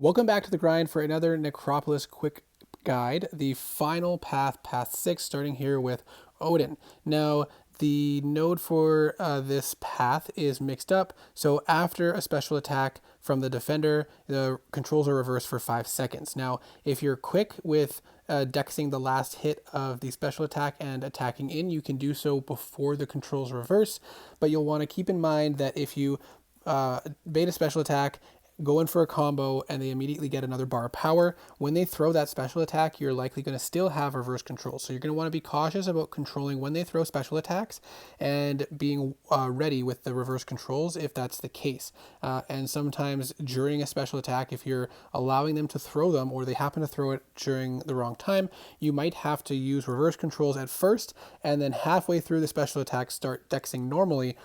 Welcome back to the grind for another Necropolis quick guide. The final path, path 6, starting here with Odin. Now, the node for this path is mixed up, so after a special attack from the defender, the controls are reversed for 5 seconds. Now, if you're quick with dexing the last hit of the special attack and attacking in, you can do so before the controls reverse, but you'll want to keep in mind that if you bait a special attack, go in for a combo, and they immediately get another bar of power. When they throw that special attack, you're likely going to still have reverse control. So you're going to want to be cautious about controlling when they throw special attacks and being ready with the reverse controls if that's the case. And sometimes during a special attack, if you're allowing them to throw them or they happen to throw it during the wrong time, you might have to use reverse controls at first and then halfway through the special attack start dexing normally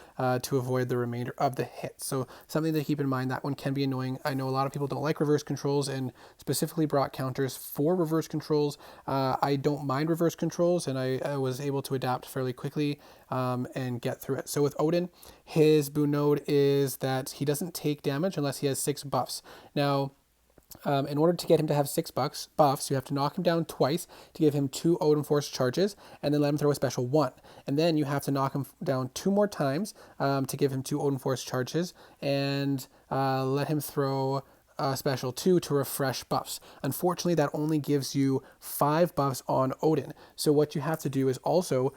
to avoid the remainder of the hit. So something to keep in mind, that one can be annoying. I know a lot of people don't like reverse controls and specifically brought counters for reverse controls. I don't mind reverse controls, and I was able to adapt fairly quickly and get through it. So with Odin, his boon node is that he doesn't take damage unless he has 6 buffs. Now, in order to get him to have 6 buffs, you have to knock him down twice to give him 2 Odin Force charges, and then let him throw a special 1. And then you have to knock him down 2 more times to give him 2 Odin Force charges, and let him throw special 2 to refresh buffs. Unfortunately, that only gives you 5 buffs on Odin. So what you have to do is also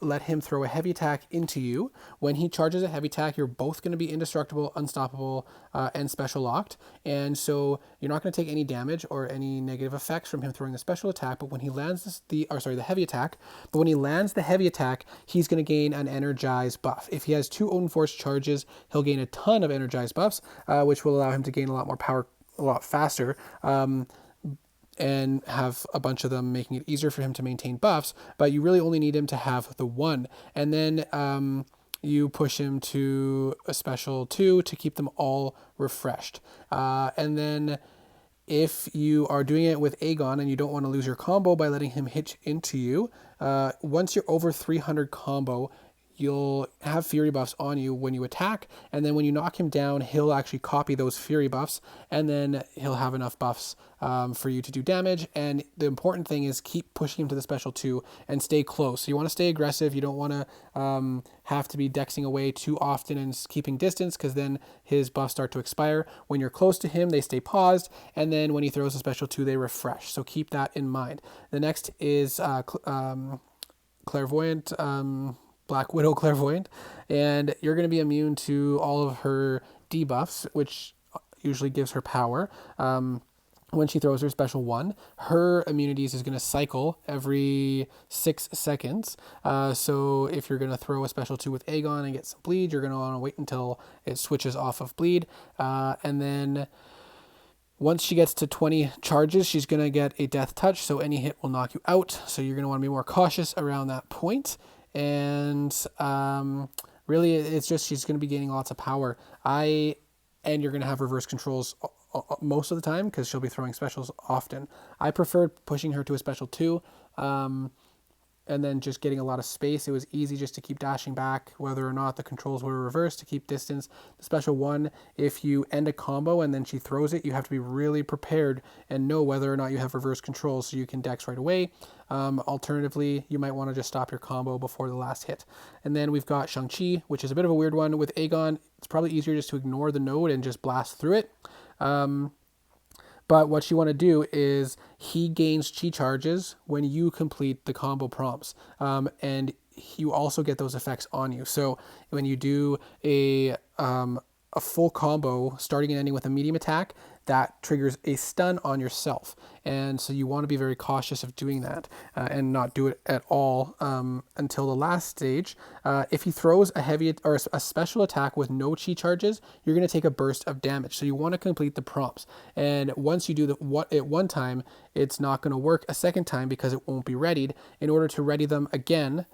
let him throw a heavy attack into you. When he charges a heavy attack, you're both going to be indestructible, unstoppable, and special locked. And so you're not going to take any damage or any negative effects from him throwing the special attack. But when he lands the heavy attack, but when he lands the heavy attack, he's going to gain an energized buff. If he has 2 Odin Force charges, he'll gain a ton of energized buffs, which will allow him to gain a lot more power a lot faster, and have a bunch of them, making it easier for him to maintain buffs. But you really only need him to have the 1, and then you push him to a special 2 to keep them all refreshed. And then if you are doing it with Aegon and you don't want to lose your combo by letting him hit into you, once you're over 300 combo, you'll have fury buffs on you when you attack, and then when you knock him down, he'll actually copy those fury buffs, and then he'll have enough buffs for you to do damage. And the important thing is keep pushing him to the special 2 and stay close. So you want to stay aggressive. You don't want to have to be dexing away too often and keeping distance, because then his buffs start to expire. When you're close to him, they stay paused, and then when he throws a special 2, they refresh. So keep that in mind. The next is Clairvoyant, Black Widow Clairvoyant, and you're going to be immune to all of her debuffs, which usually gives her power. When she throws her special 1, her immunities is going to cycle every 6 seconds. So if you're going to throw a special 2 with Aegon and get some bleed, you're going to want to wait until it switches off of bleed. And then once she gets to 20 charges, she's going to get a death touch, so any hit will knock you out. So you're going to want to be more cautious around that point. And really, it's just she's going to be gaining lots of power. And you're going to have reverse controls most of the time because she'll be throwing specials often. I preferred pushing her to a special 2 and then just getting a lot of space. It was easy just to keep dashing back, whether or not the controls were reversed, to keep distance. The special 1, if you end a combo and then she throws it, you have to be really prepared and know whether or not you have reverse controls so you can dex right away. Alternatively, you might want to just stop your combo before the last hit. And then we've got Shang-Chi, which is a bit of a weird one. With Aegon, it's probably easier just to ignore the node and just blast through it. But what you want to do is he gains chi charges when you complete the combo prompts. And you also get those effects on you. So when you do a full combo starting and ending with a medium attack, that triggers a stun on yourself. And so you want to be very cautious of doing that and not do it at all until the last stage. If he throws a heavy or a special attack with no chi charges, you're going to take a burst of damage. So you want to complete the prompts. And once you do it one time, it's not going to work a second time because it won't be readied. In order to ready them again,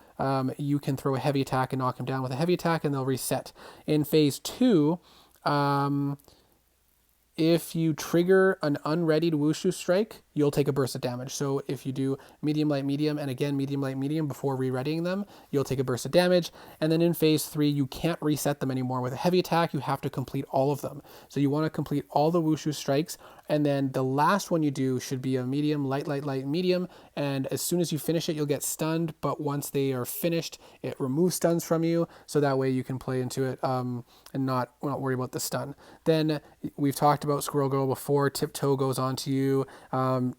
you can throw a heavy attack and knock him down with a heavy attack, and they'll reset. In phase 2, if you trigger an unreadied Wushu strike, you'll take a burst of damage. So if you do medium, light, medium, and again medium, light, medium before re-readying them, you'll take a burst of damage. And then in phase 3, you can't reset them anymore. With a heavy attack, you have to complete all of them. So you want to complete all the Wushu strikes, and then the last one you do should be a medium, light, light, light, medium. And as soon as you finish it, you'll get stunned. But once they are finished, it removes stuns from you, so that way you can play into it and not worry about the stun. Then we've talked about Squirrel Girl before. Tiptoe goes on to you,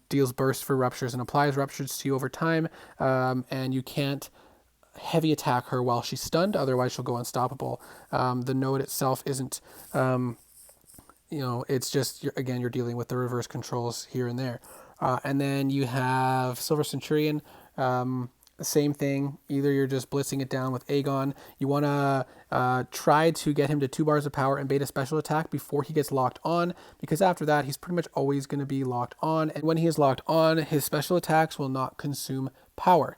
deals burst for ruptures and applies ruptures to you over time, and you can't heavy attack her while she's stunned, otherwise she'll go unstoppable. The node itself isn't, it's just, again, you're dealing with the reverse controls here and there. And then you have Silver Centurion. Same thing. Either you're just blitzing it down with Aegon. You want to try to get him to 2 bars of power and bait a special attack before he gets locked on, because after that, he's pretty much always going to be locked on. And when he is locked on, his special attacks will not consume power.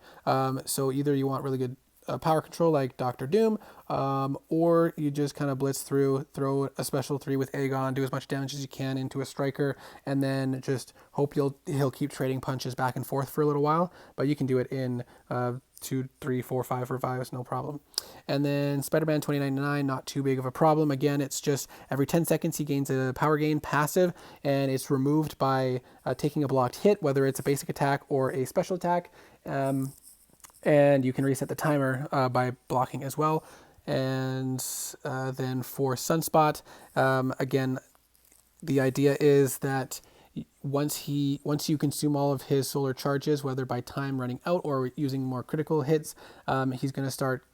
So either you want really good power control like Doctor Doom, or you just kind of blitz through, throw a special 3 with Aegon, do as much damage as you can into a striker, and then just hope he'll keep trading punches back and forth for a little while. But you can do it in 2, 3, 4, 5 revives, no problem. And then Spider-Man 2099, not too big of a problem. Again, it's just every 10 seconds he gains a power gain passive, and it's removed by taking a blocked hit, whether it's a basic attack or a special attack. And you can reset the timer by blocking as well. And then for Sunspot, again, the idea is that once you consume all of his solar charges, whether by time running out or using more critical hits, he's going to start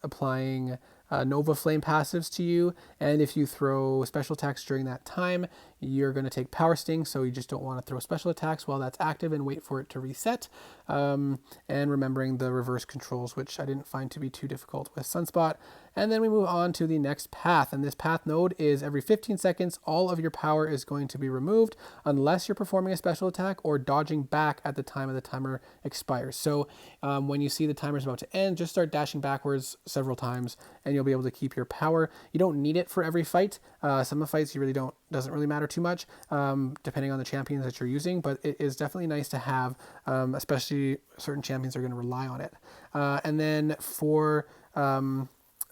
applying Nova Flame passives to you. And if you throw special attacks during that time, you're going to take Power Sting, so you just don't want to throw special attacks while that's active and wait for it to reset. And remembering the reverse controls, which I didn't find to be too difficult with Sunspot. And then we move on to the next path, and this path node is every 15 seconds, all of your power is going to be removed unless you're performing a special attack or dodging back at the time of the timer expires. So when you see the timer is about to end, just start dashing backwards several times, and you'll be able to keep your power. You don't need it for every fight. Some of the fights you really doesn't really matter too much, depending on the champions that you're using, but it is definitely nice to have, especially certain champions are going to rely on it. And then for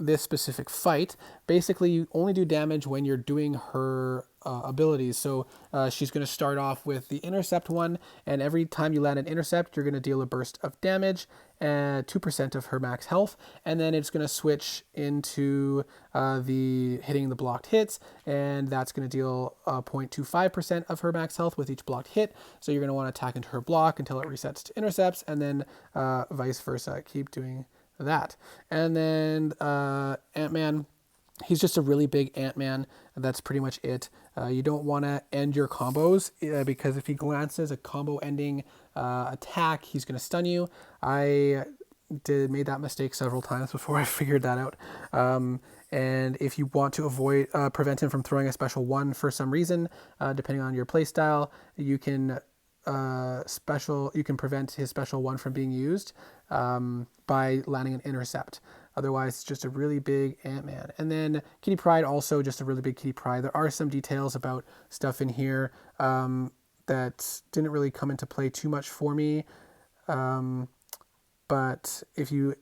this specific fight, basically you only do damage when you're doing her abilities. So she's going to start off with the intercept one, and every time you land an intercept, you're going to deal a burst of damage and 2% of her max health, and then it's going to switch into the hitting the blocked hits, and that's going to deal 0.25% of her max health with each blocked hit. So you're going to want to attack into her block until it resets to intercepts, and then vice versa. Keep doing that. And then Ant-Man, he's just a really big Ant-Man. That's pretty much it. You don't want to end your combos because if he glances a combo ending attack, he's going to stun you. I made that mistake several times before I figured that out. And if you want to prevent him from throwing a special 1 for some reason, depending on your playstyle, you can prevent his special 1 from being used by landing an intercept. Otherwise, it's just a really big Ant-Man. And then Kitty Pryde, also just a really big Kitty Pryde. There are some details about stuff in here that didn't really come into play too much for me. But if you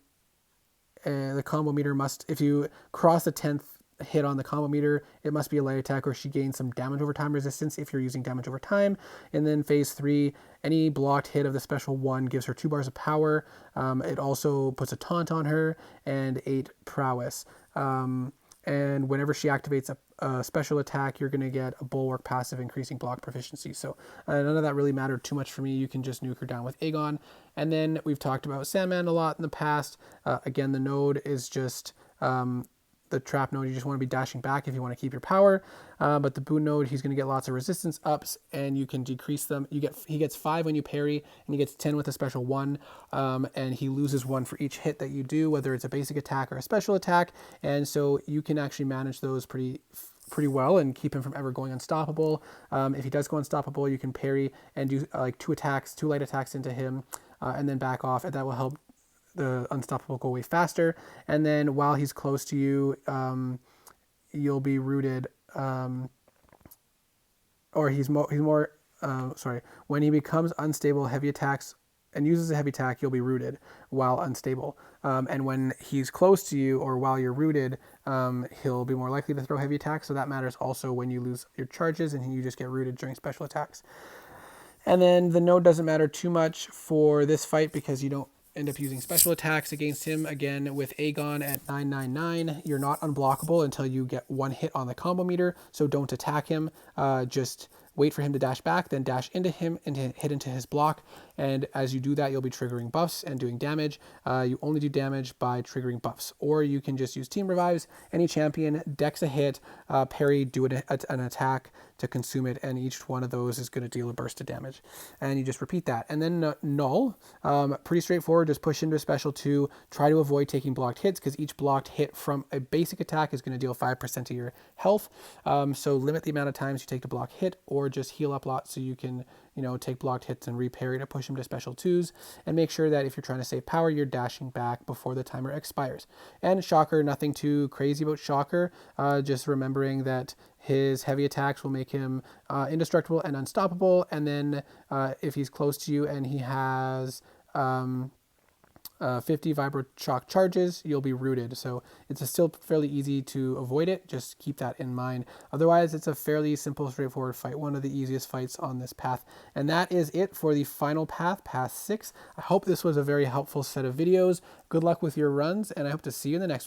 the combo meter if you cross the 10th hit on the combo meter, it must be a light attack, or she gains some damage over time resistance if you're using damage over time. And then phase 3, any blocked hit of the special 1 gives her 2 bars of power. It also puts a taunt on her and 8 prowess. And whenever she activates a special attack, you're going to get a bulwark passive increasing block proficiency. So none of that really mattered too much for me. You can just nuke her down with Aegon. And then we've talked about Sandman a lot in the past. Again, the node is just the trap node. You just want to be dashing back if you want to keep your power. But the boon node, he's going to get lots of resistance ups, and you can decrease them. He gets 5 when you parry, and he gets 10 with a special 1. And he loses 1 for each hit that you do, whether it's a basic attack or a special attack. And so you can actually manage those pretty well and keep him from ever going unstoppable. If he does go unstoppable, you can parry and do like 2 light attacks into him, and then back off, and that will help the unstoppable go away faster. And then while he's close to you, you'll be rooted or sorry, when he becomes unstable, heavy attacks and uses a heavy attack, you'll be rooted while unstable. And when he's close to you or while you're rooted, he'll be more likely to throw heavy attacks. So that matters also when you lose your charges and you just get rooted during special attacks. And then the node doesn't matter too much for this fight because you don't end up using special attacks against him. Again, with Aegon at 999, you're not unblockable until you get one hit on the combo meter. So don't attack him. Just wait for him to dash back, then dash into him and hit into his block. And as you do that, you'll be triggering buffs and doing damage. You only do damage by triggering buffs. Or you can just use Team Revives. Any champion, dex a hit, parry, do an attack to consume it, and each one of those is going to deal a burst of damage. And you just repeat that. And then Null, pretty straightforward, just push into a special 2, try to avoid taking blocked hits, because each blocked hit from a basic attack is going to deal 5% of your health. So limit the amount of times you take the block hit, or just heal up a lot so you can, take blocked hits and reparry to push him to special 2s, and make sure that if you're trying to save power, you're dashing back before the timer expires. And Shocker, nothing too crazy about Shocker, just remembering that his heavy attacks will make him indestructible and unstoppable, and then if he's close to you and he has 50 vibro shock charges, you'll be rooted. So it's still fairly easy to avoid it. Just keep that in mind. Otherwise, it's a fairly simple, straightforward fight. One of the easiest fights on this path. And that is it for the final path, Path 6. I hope this was a very helpful set of videos. Good luck with your runs, and I hope to see you in the next one.